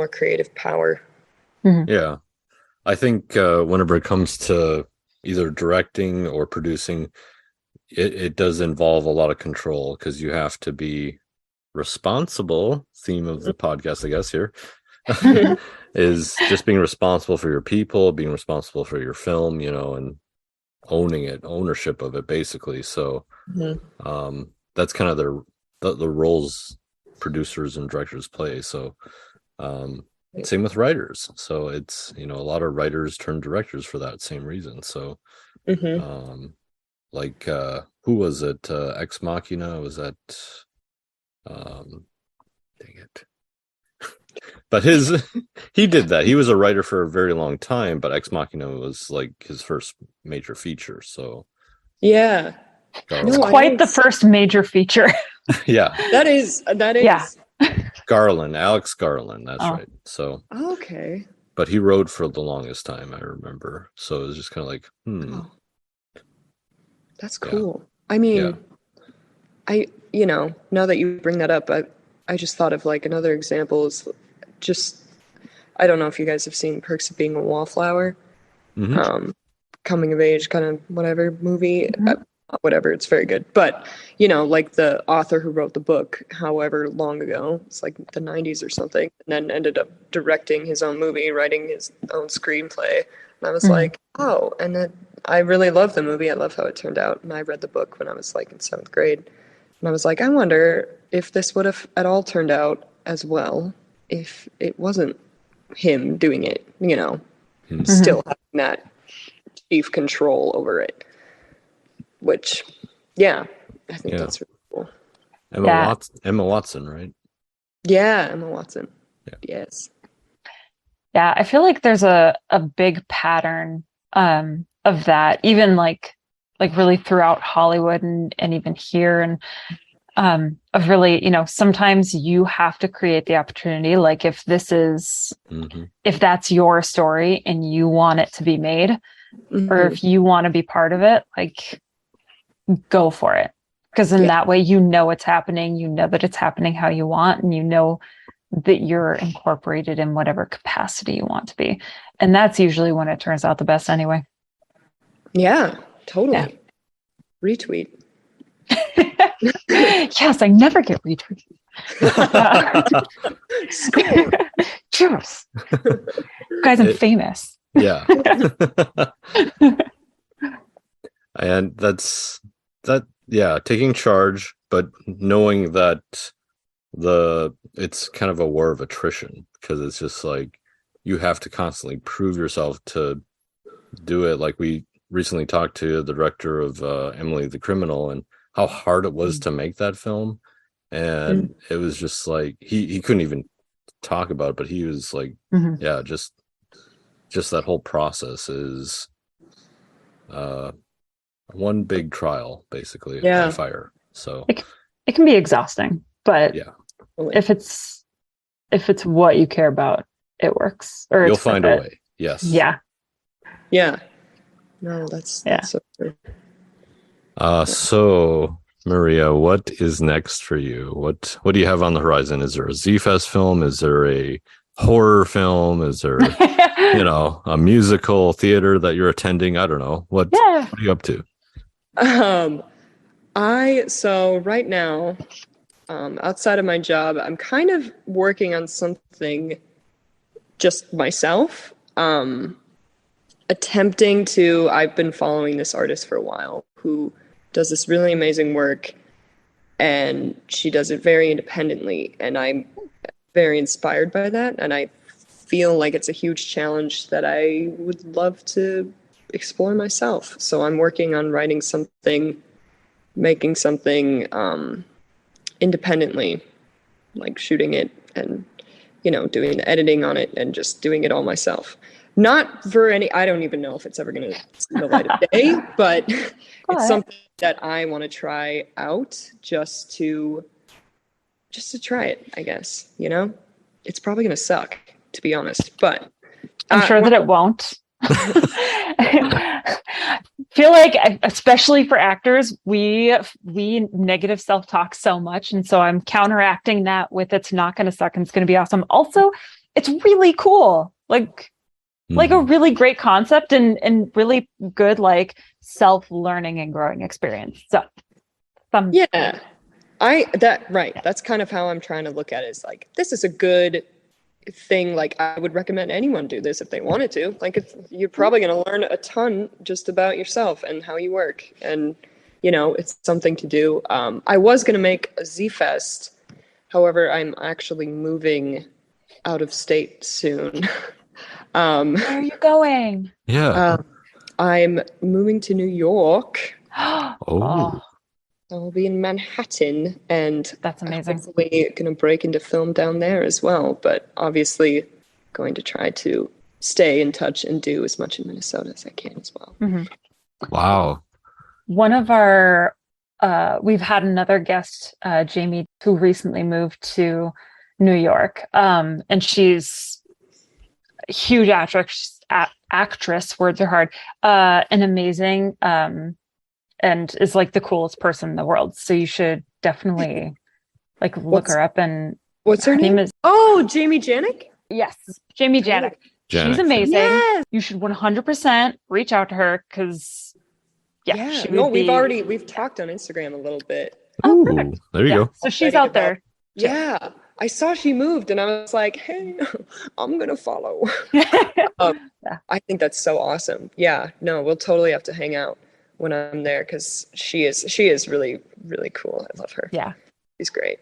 creative power. Mm-hmm. Yeah. I think whenever it comes to either directing or producing, it does involve a lot of control, because you have to be responsible. Theme of the podcast, I guess, here is just being responsible for your people, being responsible for your film, and ownership of it, basically. So that's kind of the roles producers and directors play. So same with writers. So it's, a lot of writers turn directors for that same reason. So Mm-hmm. like who was it? Ex Machina, was that dang it. But he did that. He was a writer for a very long time, but Ex Machina was like his first major feature. So Yeah. It's No, I quite the haven't first major feature. yeah. That is. Yeah. Alex Garland, that's Oh. right. So Okay. but he wrote for the longest time, I remember. So it was just kind of like, Oh, that's yeah. cool. I mean, now that you bring that up, I just thought of like another example is just, I don't know if you guys have seen Perks of Being a Wallflower, Mm-hmm. coming of age kind of whatever movie, Mhm. whatever, it's very good. But, like the author who wrote the book, however long ago, it's like the 90s or something, and then ended up directing his own movie, writing his own screenplay. And I was Mhm. like, oh, and then I really love the movie. I love how it turned out. And I read the book when I was like in seventh grade. And I was like, I wonder if this would have at all turned out as well if it wasn't him doing it, Mhm. still having that chief control over it. Which, yeah, I think Yeah. that's really cool. Yeah. Emma Watson, right? Yeah, Emma Watson. Yeah. Yes. Yeah. I feel like there's a big pattern of that, even like really throughout Hollywood and even here. And of really, sometimes you have to create the opportunity. Like if Mm-hmm. if that's your story and you want it to be made, or Mm-hmm. if you want to be part of it, like go for it. Because in Yeah. that way, you know it's happening, you know that it's happening how you want, and you know that you're incorporated in whatever capacity you want to be. And that's usually when it turns out the best anyway. Yeah, Yeah. totally. Retweet. Yes, I never get retweeted. Score. Cheers. Guys, I'm famous. Yeah. And yeah, taking charge, but knowing that it's kind of a war of attrition, because it's just like you have to constantly prove yourself to do it. Like we recently talked to the director of Emily the Criminal, and how hard it was to make that film. And it was just like he couldn't even talk about it, but he was like, Mhm. yeah, just that whole process is one big trial, basically, by Yeah. fire. So It can be exhausting, but yeah, if it's what you care about, it works, or you'll it's worth find a it. way. Yes. Yeah. Yeah. No, that's Yeah. so true. So Maria, what is next for you? What do you have on the horizon? Is there a Z-Fest film? Is there a horror film? Is there, a musical theater that you're attending? I don't know. What Yeah. are you up to? So right now, outside of my job, I'm kind of working on something just myself. I've been following this artist for a while who does this really amazing work, and she does it very independently, and I'm very inspired by that, and I feel like it's a huge challenge that I would love to explore myself. So I'm working on writing something, making something independently, like shooting it and doing the editing on it and just doing it all myself. Not for any, I don't even know if it's ever going to see the light of day, but it's something that I want to try out just to try it, I guess. It's probably going to suck, to be honest, but I'm sure that it won't. Feel like, especially for actors, we negative self-talk so much, and so I'm counteracting that with it's not going to suck and it's going to be awesome. Also, it's really cool, like a really great concept and really good like self-learning and growing experience. So, yeah, that's kind of how I'm trying to look at it. Is like, this is a good thing. Like, I would recommend anyone do this if they wanted to. Like, you're probably going to learn a ton just about yourself and how you work, and it's something to do. I was going to make a Z-Fest, however, I'm actually moving out of state soon. Where are you going? Yeah. I'm moving to New York. Oh, I'll be in Manhattan, and that's amazing. hopefully going to break into film down there as well. But obviously, going to try to stay in touch and do as much in Minnesota as I can as well. Wow. One of our, we've had another guest, Jamie, who recently moved to New York. And she's a huge actress, words are hard, and amazing, and is like the coolest person in the world. So you should definitely like look her up. And what's her name? is Jamie Janik? Yes, Jamie Janik. She's amazing. Yes. You should 100% reach out to her because we've talked on Instagram a little bit. Oh, perfect. There you go. So she's out there. Yeah. I saw she moved and I was like, hey, I'm going to follow. I think that's so awesome. Yeah, no, we'll totally have to hang out when I'm there because she is really, really cool. I love her. Yeah. She's great.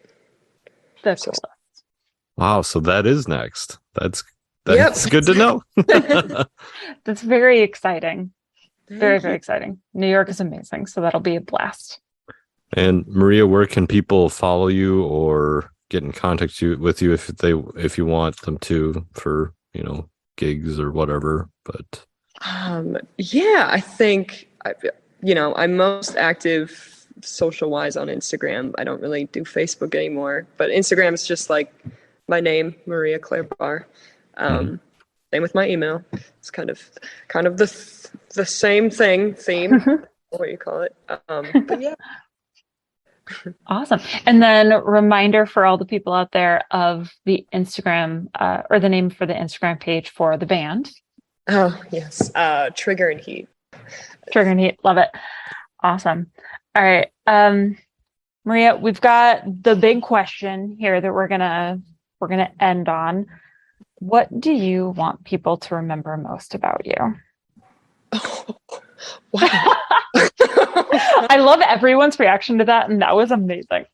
That's cool. Wow. So that is next. That's good to know. That's very exciting. Very, very exciting. New York is amazing. So that'll be a blast. And Maria, where can people follow you or get in contact with you if you want them to for, gigs or whatever? But I think I'm most active social wise on Instagram. I don't really do Facebook anymore, but Instagram is just like my name, Maria Claire Barr. Same with my email. It's kind of the same theme, what you call it. But yeah. Awesome. And then reminder for all the people out there of the Instagram or the name for the Instagram page for the band. Oh, yes. Trigger and Heat. Trigger and Heat. Love it. Awesome. All right. Maria, we've got the big question here that we're gonna end on. What do you want people to remember most about you? Oh, wow. I love everyone's reaction to that, and that was amazing.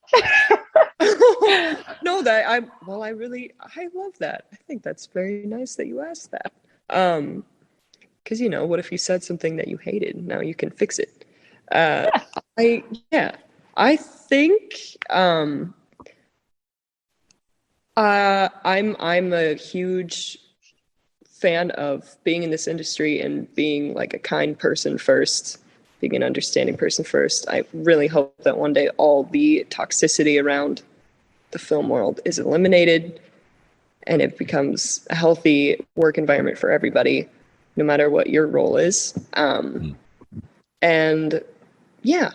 No, I love that. I think that's very nice that you asked that. Because what if you said something that you hated? Now you can fix it. I think I'm a huge fan of being in this industry and being like a kind person first, being an understanding person first. I really hope that one day all the toxicity around the film world is eliminated and it becomes a healthy work environment for everybody, no matter what your role is. And yeah,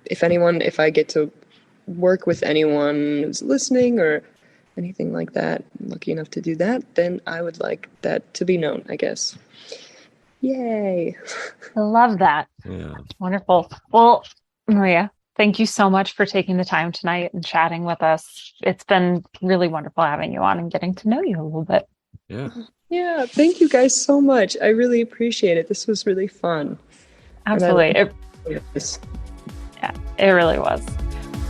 if I get to work with anyone who's listening or anything like that, I'm lucky enough to do that, then I would like that to be known, I guess. Yay. I love that. Yeah. Wonderful. Well, Maria, thank you so much for taking the time tonight and chatting with us. It's been really wonderful having you on and getting to know you a little bit. Yeah. Yeah. Thank you guys so much. I really appreciate it. This was really fun. Absolutely. It really was.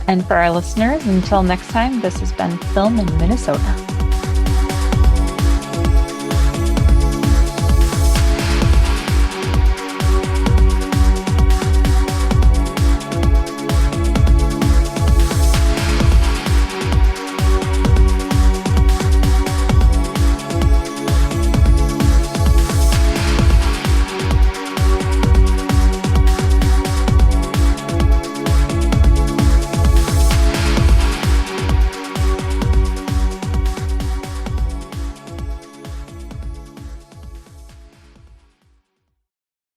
And for our listeners, until next time, this has been Film in Minnesota.